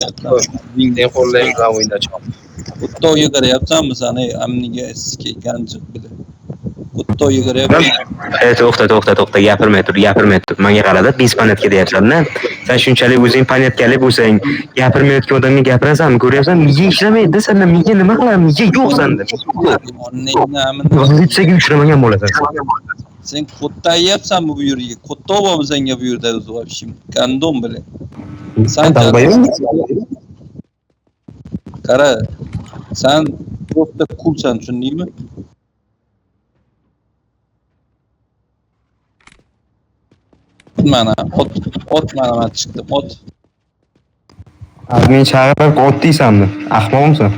Sen qo'llaydigan o'yinda Kutto'yu qarayapsanmi sani amniga ganjiq bilib. Kutto'yu Ben qarayapsan. to'xta gapirmay tur menga qarada disponentga deyapsan-da. Sen shunchalik o'zing panetkali bo'lsang gapirmayotgan odamga gapirasanmi, ko'ryapsanmi? Miya ishlamaydi senda, miya nima qiladi, miya yo'q senda. Litsaga uchramagan bo'lasan. Sen ko'ttayapsanmi bu yerga? Ko'tta bo'lmi senga bu yerda o'zi вообще gandon bilan. Sen qara, sen ko'tta kulsan, tushundingmi? Mana ot mana chiqdi, ot. Men chaqirib ot deysanmi? Ahmoqmisan?